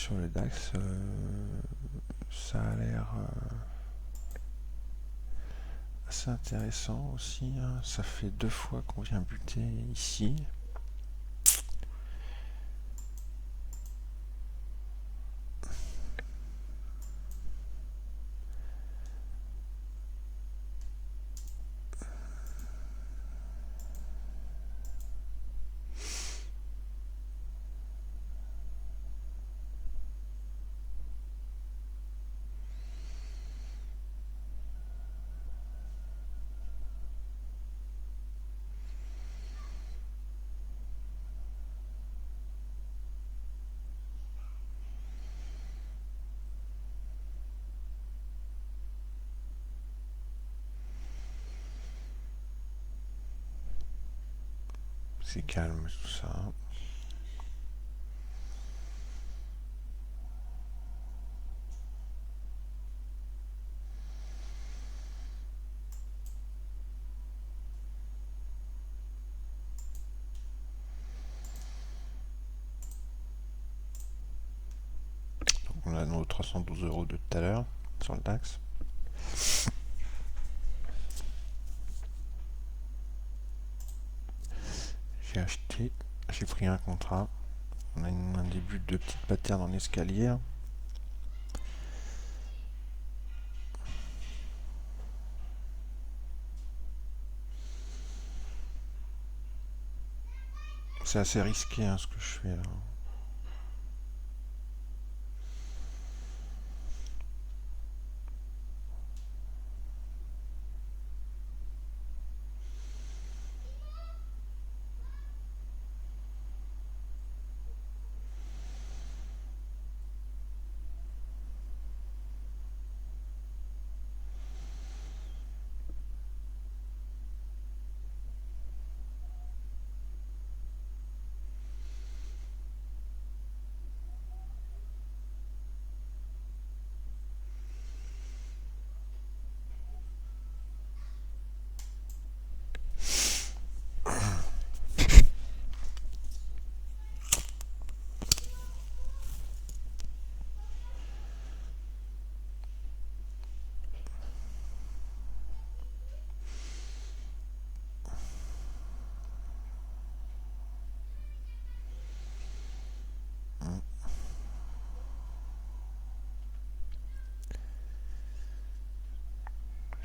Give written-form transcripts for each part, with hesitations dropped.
sur le DAX, ça a l'air assez intéressant aussi, hein. Ça fait 2 fois qu'on vient buter ici. C'est calme tout ça. Donc on a nos 312 € de tout à l'heure sur le DAX. J'ai acheté, j'ai pris un contrat. On a un début de petite pattern en escalier. C'est assez risqué hein, ce que je fais là.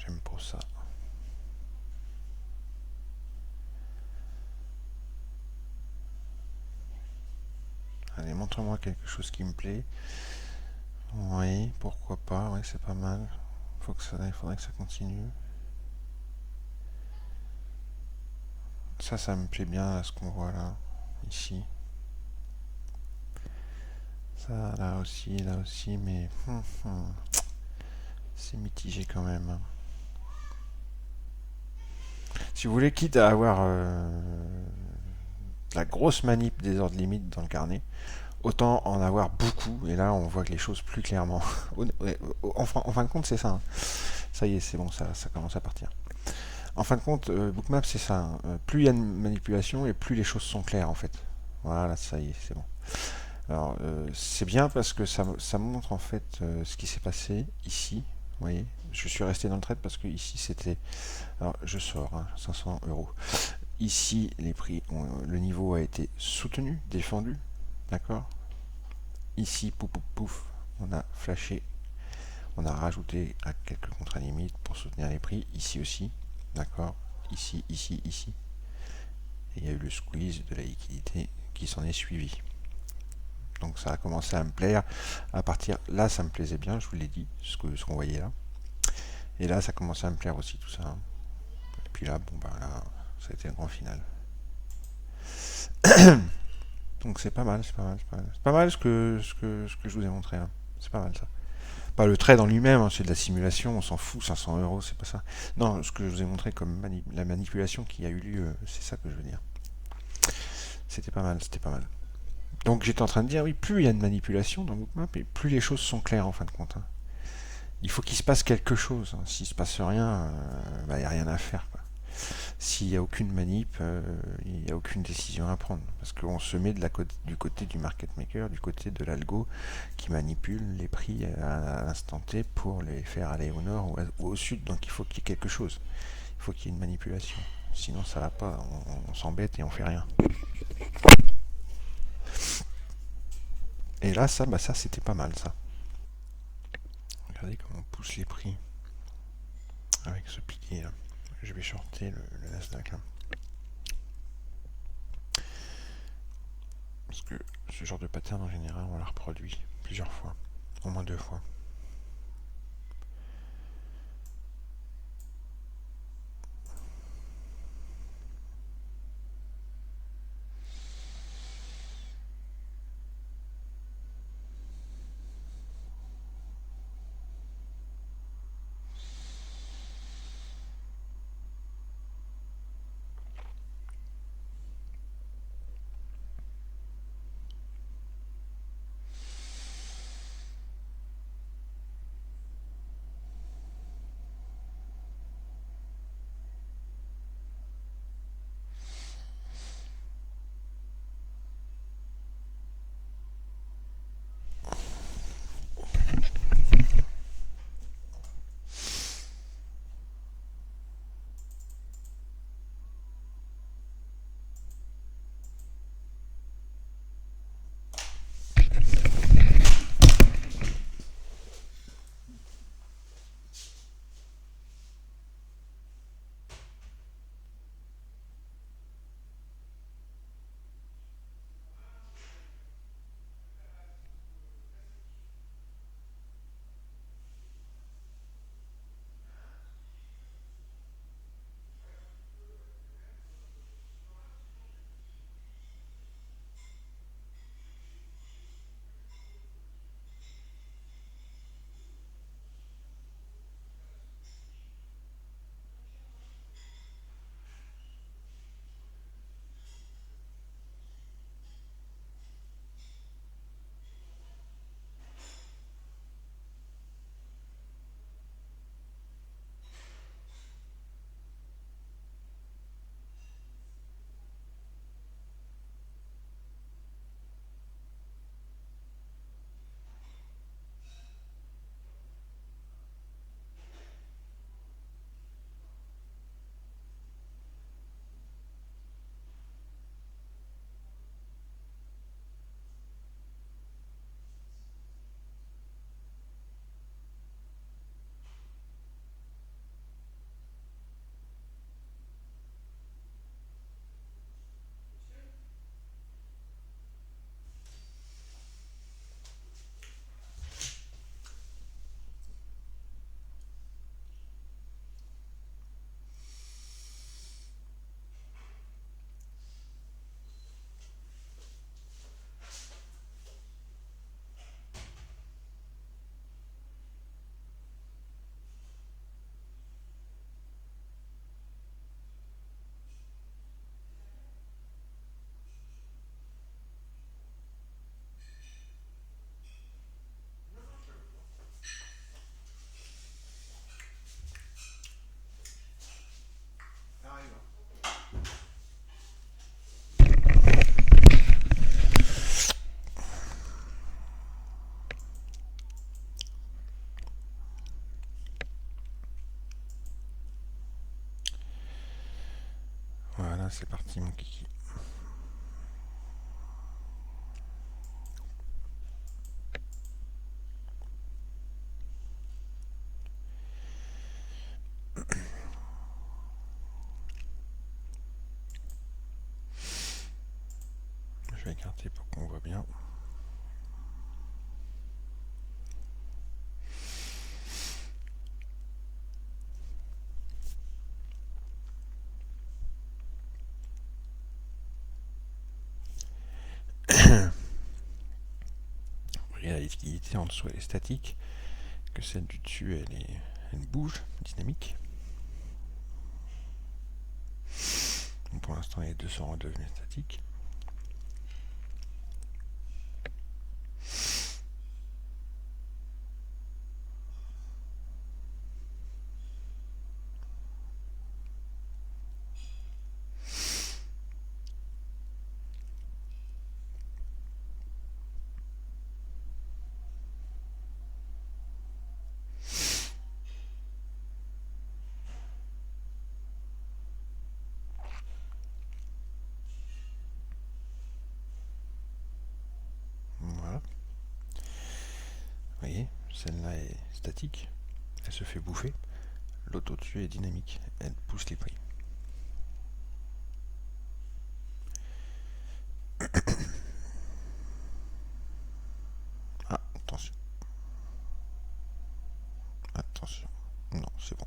J'aime pour ça. Allez, montre-moi quelque chose qui me plaît. Oui, pourquoi pas, oui, c'est pas mal. Il faudrait que ça continue. Ça me plaît bien, ce qu'on voit là, ici. Ça, là aussi, mais c'est mitigé quand même. Si vous voulez, quitte à avoir la grosse manip des ordres limites dans le carnet, autant en avoir beaucoup, et là on voit que les choses plus clairement. En fin de compte, c'est ça. Hein. Ça y est, c'est bon, ça commence à partir. En fin de compte, Bookmap, c'est ça. Hein. Plus il y a de manipulation, et plus les choses sont claires en fait. Voilà, ça y est, c'est bon. Alors, c'est bien parce que ça montre en fait ce qui s'est passé ici. Vous voyez, je suis resté dans le trade parce que ici c'était. Alors, je sors, hein, 500 €. Ici, le niveau a été soutenu, défendu, d'accord. Ici, pouf, pouf, pouf, on a flashé, on a rajouté à quelques contre-limites pour soutenir les prix. Ici aussi, d'accord. Ici. Et il y a eu le squeeze de la liquidité qui s'en est suivi. Donc ça a commencé à me plaire. À partir là, ça me plaisait bien, je vous l'ai dit, ce qu'on voyait là. Et là, ça commençait à me plaire aussi tout ça. Hein. Et puis là, bon ben là, ça a été le grand final. Donc c'est pas mal, c'est pas mal, c'est pas mal. C'est pas mal ce que je vous ai montré. Hein. C'est pas mal ça. Pas le trade en lui-même, hein, c'est de la simulation, on s'en fout, 500 €, c'est pas ça. Non, ce que je vous ai montré comme la manipulation qui a eu lieu, c'est ça que je veux dire. C'était pas mal, c'était pas mal. Donc j'étais en train de dire, oui, plus il y a de manipulation dans Bookmap, et plus les choses sont claires en fin de compte. Hein. Il faut qu'il se passe quelque chose. Hein. S'il se passe rien, il n'y a rien à faire. Quoi. s'il n'y a aucune manip, il n'y a aucune décision à prendre. Parce qu'on se met du côté du market maker, du côté de l'algo qui manipule les prix à l'instant T pour les faire aller au nord ou au sud. Donc il faut qu'il y ait quelque chose. Il faut qu'il y ait une manipulation. Sinon ça va pas, on s'embête et on fait rien. Et là, ça c'était pas mal ça. Regardez comment on pousse les prix avec ce pilier là. Je vais shorter le Nasdaq là. Parce que ce genre de pattern en général on la reproduit plusieurs fois, au moins 2 fois. Voilà, c'est parti mon kiki. Je vais écarter pour qu'on voit bien. Et la liquidité en dessous elle est statique, que celle du dessus elle bouge, dynamique. Donc pour l'instant les deux sont redevenus statiques. celle-là est statique, elle se fait bouffer. L'autre au-dessus est dynamique, elle pousse les prix. Ah, attention. Attention. Non, c'est bon.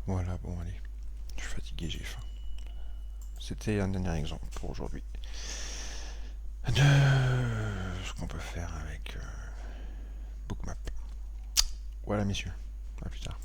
Voilà, bon allez. Je suis fatigué, j'ai faim. C'était un dernier exemple pour aujourd'hui de ce qu'on peut faire avec Bookmap. Voilà messieurs, à plus tard.